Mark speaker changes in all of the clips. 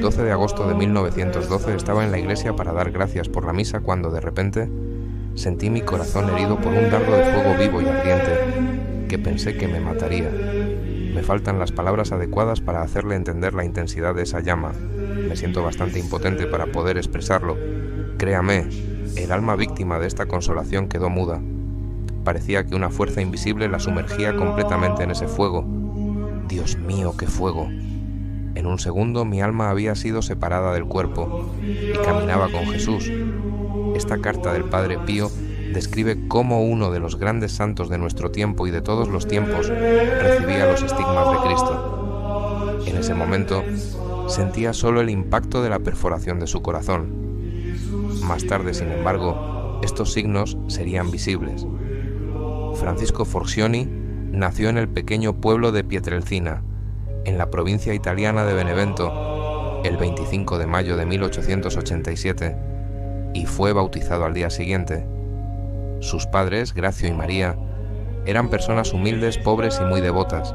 Speaker 1: 12 de agosto de 1912 estaba en la iglesia para dar gracias por la misa cuando de repente sentí mi corazón herido por un dardo de fuego vivo y ardiente que pensé que me mataría. Me faltan las palabras adecuadas para hacerle entender la intensidad de esa llama. Me siento bastante impotente para poder expresarlo. Créame, el alma víctima de esta consolación quedó muda. Parecía que una fuerza invisible la sumergía completamente en ese fuego. Dios mío, qué fuego. En un segundo mi alma había sido separada del cuerpo y caminaba con Jesús. Esta carta del Padre Pío describe cómo uno de los grandes santos de nuestro tiempo y de todos los tiempos recibía los estigmas de Cristo. En ese momento sentía solo el impacto de la perforación de su corazón. Más tarde, sin embargo, estos signos serían visibles. Francisco Forcioni nació en el pequeño pueblo de Pietrelcina, en la provincia italiana de Benevento, el 25 de mayo de 1887, y fue bautizado al día siguiente. Sus padres, Gracio y María, eran personas humildes, pobres y muy devotas.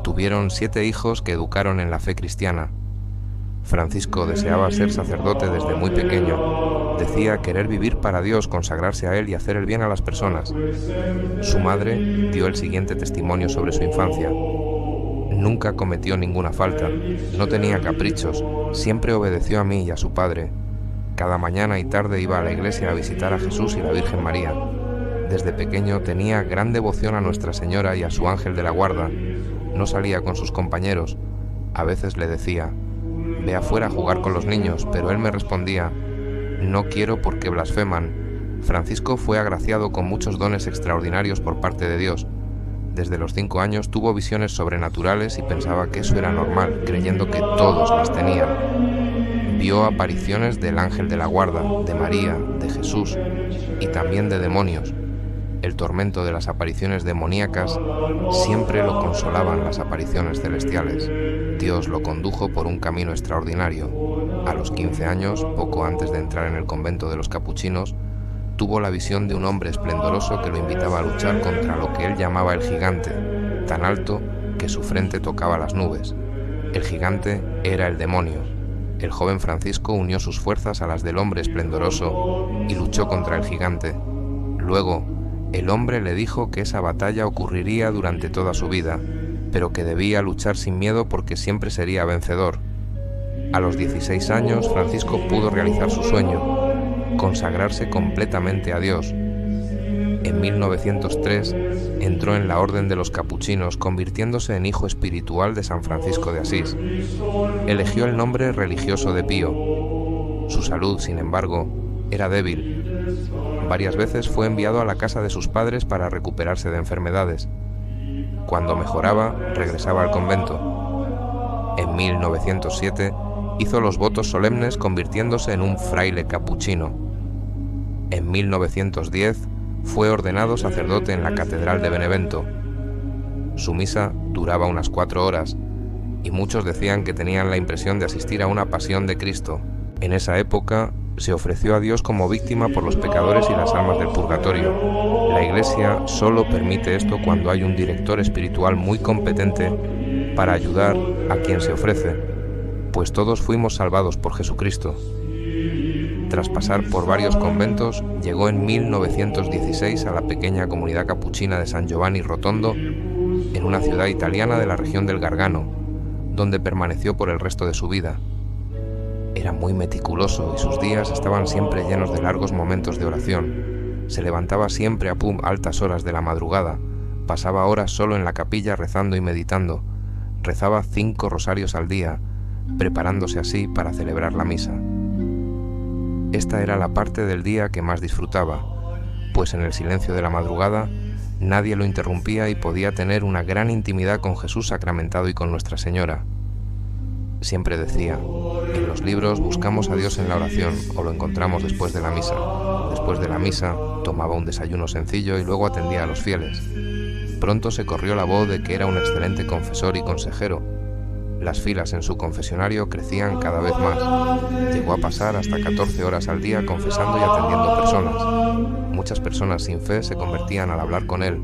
Speaker 1: Tuvieron 7 hijos que educaron en la fe cristiana. Francisco deseaba ser sacerdote desde muy pequeño. Decía querer vivir para Dios, consagrarse a Él y hacer el bien a las personas. Su madre dio el siguiente testimonio sobre su infancia. Nunca cometió ninguna falta, no tenía caprichos, siempre obedeció a mí y a su padre. Cada mañana y tarde iba a la iglesia a visitar a Jesús y la Virgen María. Desde pequeño tenía gran devoción a Nuestra Señora y a su ángel de la guarda. No salía con sus compañeros. A veces le decía: «Ve afuera a jugar con los niños», pero él me respondía: «No quiero porque blasfeman». Francisco fue agraciado con muchos dones extraordinarios por parte de Dios. Desde los 5 años tuvo visiones sobrenaturales y pensaba que eso era normal, creyendo que todos las tenían. Vio apariciones del ángel de la guarda, de María, de Jesús y también de demonios. El tormento de las apariciones demoníacas siempre lo consolaban las apariciones celestiales. Dios lo condujo por un camino extraordinario. A los 15 años, poco antes de entrar en el convento de los capuchinos, tuvo la visión de un hombre esplendoroso que lo invitaba a luchar contra lo que él llamaba el gigante, tan alto que su frente tocaba las nubes. El gigante era el demonio. El joven Francisco unió sus fuerzas a las del hombre esplendoroso y luchó contra el gigante. Luego, el hombre le dijo que esa batalla ocurriría durante toda su vida, pero que debía luchar sin miedo porque siempre sería vencedor. A los 16 años, Francisco pudo realizar su sueño, consagrarse completamente a Dios. En 1903 entró en la Orden de los Capuchinos, convirtiéndose en hijo espiritual de San Francisco de Asís. Eligió el nombre religioso de Pío. Su salud, sin embargo, era débil. Varias veces fue enviado a la casa de sus padres para recuperarse de enfermedades. Cuando mejoraba, regresaba al convento. En 1907 hizo los votos solemnes convirtiéndose en un fraile capuchino. En 1910 fue ordenado sacerdote en la Catedral de Benevento. Su misa duraba unas 4 horas y muchos decían que tenían la impresión de asistir a una pasión de Cristo. En esa época se ofreció a Dios como víctima por los pecadores y las almas del purgatorio. La Iglesia solo permite esto cuando hay un director espiritual muy competente para ayudar a quien se ofrece, pues todos fuimos salvados por Jesucristo. Tras pasar por varios conventos, llegó en 1916 a la pequeña comunidad capuchina de San Giovanni Rotondo, en una ciudad italiana de la región del Gargano, donde permaneció por el resto de su vida. Era muy meticuloso y sus días estaban siempre llenos de largos momentos de oración. Se levantaba siempre a altas horas de la madrugada, pasaba horas solo en la capilla rezando y meditando, rezaba 5 rosarios al día, preparándose así para celebrar la misa. Esta era la parte del día que más disfrutaba, pues en el silencio de la madrugada nadie lo interrumpía y podía tener una gran intimidad con Jesús sacramentado y con Nuestra Señora. Siempre decía: en los libros buscamos a Dios en la oración o lo encontramos después de la misa. Después de la misa tomaba un desayuno sencillo y luego atendía a los fieles. Pronto se corrió la voz de que era un excelente confesor y consejero. Las filas en su confesionario crecían cada vez más. Llegó a pasar hasta 14 horas al día confesando y atendiendo personas. Muchas personas sin fe se convertían al hablar con él.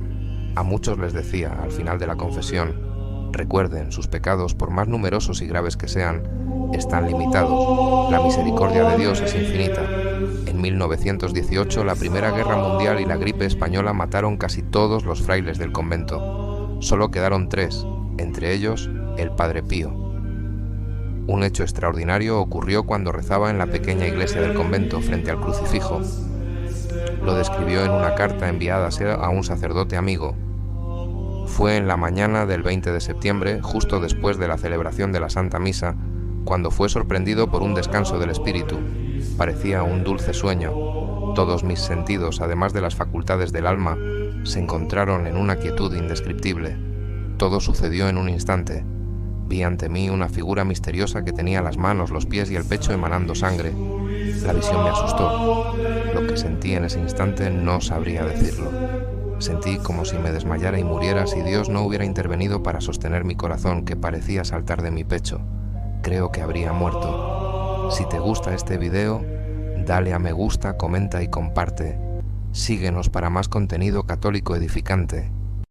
Speaker 1: A muchos les decía, al final de la confesión: recuerden sus pecados, por más numerosos y graves que sean, están limitados. La misericordia de Dios es infinita. En 1918, la Primera Guerra Mundial y la gripe española mataron casi todos los frailes del convento. Solo quedaron 3, entre ellos el Padre Pío. Un hecho extraordinario ocurrió cuando rezaba en la pequeña iglesia del convento frente al crucifijo. Lo describió en una carta enviada a un sacerdote amigo. Fue en la mañana del 20 de septiembre, justo después de la celebración de la Santa Misa, cuando fue sorprendido por un descanso del espíritu. Parecía un dulce sueño. Todos mis sentidos, además de las facultades del alma, se encontraron en una quietud indescriptible. Todo sucedió en un instante. Vi ante mí una figura misteriosa que tenía las manos, los pies y el pecho emanando sangre. La visión me asustó. Lo que sentí en ese instante no sabría decirlo. Sentí como si me desmayara y muriera si Dios no hubiera intervenido para sostener mi corazón, que parecía saltar de mi pecho. Creo que habría muerto. Si te gusta este video, dale a me gusta, comenta y comparte. Síguenos para más contenido católico edificante.